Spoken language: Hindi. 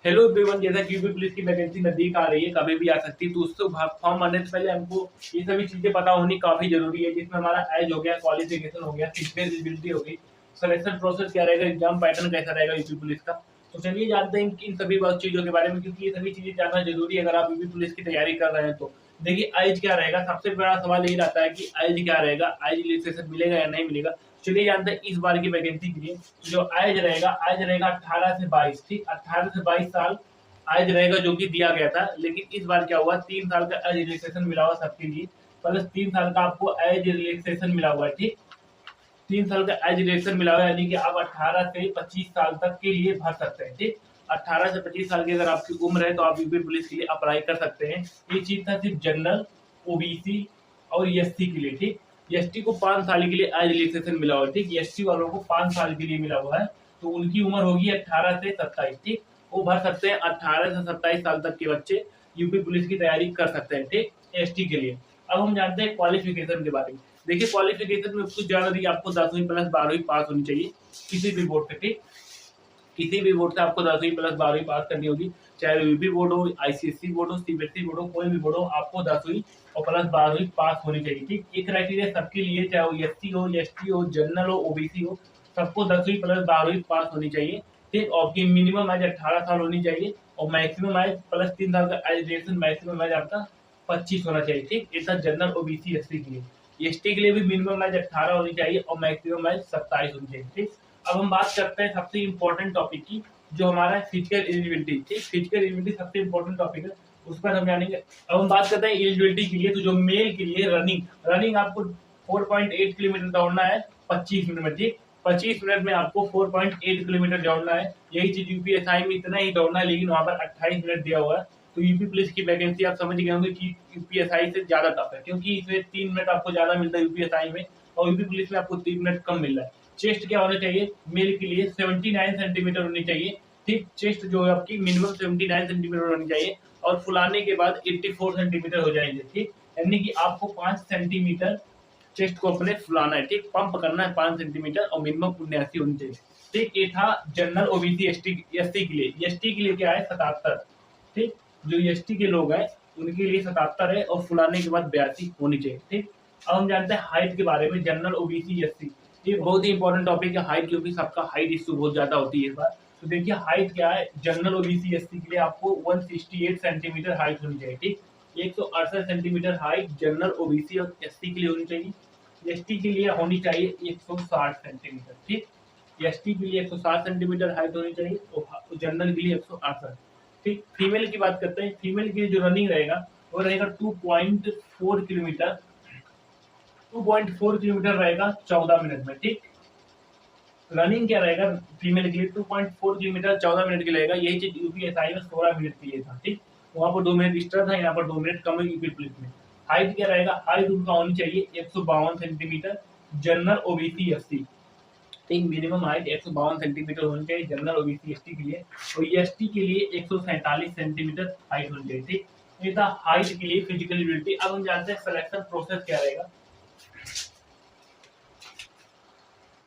हेलो एवरीवन, जैसा कि यूपी पुलिस की वैकेंसी नजदीक आ रही है, कभी भी आ सकती है, तो उससे फॉर्म भरने से पहले हमको ये सभी चीजें पता होनी काफी जरूरी है, जिसमें हमारा एज हो गया, क्वालिफिकेशन हो गया, फिजिकल एलिजिबिलिटी हो गई, सिलेक्शन प्रोसेस क्या रहेगा, एग्जाम पैटर्न कैसा रहेगा यूपी पुलिस का। तो चलिए जानते हैं इन सभी चीजों के बारे में, क्योंकि ये सभी चीजें जानना जरूरी है अगर आप यूपी पुलिस की तैयारी कर रहे हैं तो। देखिए एज क्या रहेगा, सबसे बड़ा सवाल यही रहता है कि एज क्या रहेगा, एज रिलैक्सेशन मिलेगा या नहीं मिलेगा। चलिए जानते हैं इस बार की वैकेंसी के लिए जो एज रहेगा 18 से 22, ठीक, 18 से 22 साल एज रहेगा जो कि दिया गया था। लेकिन इस बार क्या हुआ, 3 साल का एज रिलैक्सेशन मिला हुआ सबके लिए, प्लस 3 साल का आपको एज रिलैक्सेशन मिला हुआ है, ठीक। 3 साल का एज रिलैक्सेशन मिला हुआ है, यानी कि आप 18 से 25 साल तक के लिए भर सकते हैं, ठीक। 18 से 25 साल की अगर आपकी उम्र है तो आप यूपी पुलिस के लिए अप्लाई कर सकते हैं। ये चीज था सिर्फ जनरल, ओबीसी और एसटी के लिए, ठीक। एसटी को 5 साल के लिए एज रिलैक्सेशन मिला हुआ है, ठीक। एसटी वालों को 5 साल के लिए मिला हुआ है, तो उनकी उम्र होगी 18 से 27, ठीक। वो भर सकते हैं, 18 से 27 साल तक के बच्चे यूपी पुलिस की तैयारी कर सकते हैं, ठीक, एसटी के लिए। अब हम जानते हैं क्वालिफिकेशन के बारे में। देखिए क्वालिफिकेशन में कुछ ज्यादा नहीं, आपको 10वीं प्लस 12वीं पास होनी चाहिए किसी भी बोर्ड से, ठीक। किसी भी बोर्ड से आपको 10वीं प्लस 12वीं पास करनी होगी, चाहे यूपी बोर्ड हो, आईसीएससी बोर्ड हो, सीबीएसई बोर्ड हो, कोई भी बोर्ड हो, आपको 10वीं और प्लस 12वीं पास होनी चाहिए, ठीक। ये क्राइटेरिया सबके लिए, चाहे वो एससी हो, एसटी हो, जनरल हो, ओबीसी हो, सबको 10वीं प्लस 12वीं पास होनी चाहिए, ठीक। और की मिनिमम एज 18 साल होनी चाहिए और मैक्सिमम एज प्लस 3 साल का एजुकेशन, मैक्सिमम एज आपका 25 होना चाहिए, ठीक। ये था जनरल, ओबीसी, एससी के लिए। एसटी के लिए भी मिनिमम एज 18 होनी चाहिए और मैक्सिमम एज 27 होनी चाहिए, ठीक। अब हम बात करते हैं सबसे इम्पोर्टेंट टॉपिक की, जो हमारा फिजिकल एलिजिबिलिटी, ठीक। फिजिकल एलिजिबिलिटी सबसे इम्पोर्टेंट टॉपिक है, उस पर हम जानेंगे। अब हम बात करते हैं एलिजिबिलिटी के लिए, तो जो मेल के लिए रनिंग आपको 4.8 किलोमीटर दौड़ना है 25 मिनट में, ठीक। 25 मिनट में आपको 4.8 किलोमीटर दौड़ना है। यही चीज यूपीएसआई में इतना ही दौड़ना है, लेकिन वहां पर 28 मिनट दिया हुआ है। तो यूपी पुलिस की वैकेंसी आप समझ गए होंगे कि यूपीएसआई से ज्यादा टफ है, क्योंकि इसमें 3 मिनट आपको ज्यादा मिलता है यूपीएसआई में, और यूपी पुलिस में आपको 3 मिनट कम मिल रहा है। चेस्ट क्या होना चाहिए, मेल के लिए 79 सेंटीमीटर होनी चाहिए, ठीक। चेस्ट जो है आपकी मिनिमम 79 सेंटीमीटर होनी चाहिए, और फुलाने के बाद 84 सेंटीमीटर हो जाएंगे, ठीक। यानी कि आपको 5 सेंटीमीटर चेस्ट को अपने फुलाना है, ठीक, पंप करना है 5 सेंटीमीटर, और मिनिमम 79 होनी चाहिए, ठीक। ये था जनरल, ओबीसी, एसटी के लिए। एसटी के लिए क्या है, 77, ठीक। जो एसटी के लोग हैं उनके लिए 77 है, और फुलाने के बाद 82 होनी चाहिए, ठीक। अब हम जानते हैं हाइट के बारे में, जनरल, ओबीसी, एसटी। ये बहुत ही इंपॉर्टेंट टॉपिक है हाइट, क्योंकि सबका हाइट इश्यू बहुत ज्यादा होती है इस बार। तो देखिए हाइट क्या है, जनरल, ओबीसी, एसटी के लिए आपको 168 सेंटीमीटर हाइट होनी चाहिए, ठीक। 168 सेंटीमीटर हाइट जनरल, ओबीसी और एसटी के लिए होनी चाहिए। एसटी के लिए होनी चाहिए 160 सेंटीमीटर, ठीक। एसटी के लिए 160 सेंटीमीटर हाइट होनी चाहिए और जनरल के लिए 168, ठीक। फीमेल की बात करते हैं, फीमेल के लिए जो रनिंग रहेगा वो रहेगा 2.4 किलोमीटर, 2.4 किलोमीटर रहेगा 14 मिनट में, ठीक। रनिंग क्या रहेगा फीमेल के लिए, 2.4 किलोमीटर 14 मिनट के रहेगा। यही चीज यूपीएसआई में 16 मिनट के लिए था, ठीक। वहां पर 2 मिनट एक्स्ट्रा था, यहाँ पर 2 मिनट कम है यूपी पुलिस में। हाइट क्या रहेगा, हाइट उनका होनी चाहिए 152 सेंटीमीटर, जनरल, ओबीसी, एसटी, ठीक। मिनिमम हाइट 152 सेंटीमीटर होनी चाहिए जनरल, ओबीसी, एसटी के लिए, और एसटी के लिए 147 सेंटीमीटर हाइट होनी चाहिए, ठीक। ये था हाइट के लिए फिजिकल एबिलिटी। अब हम जानते हैं सिलेक्शन प्रोसेस क्या रहेगा।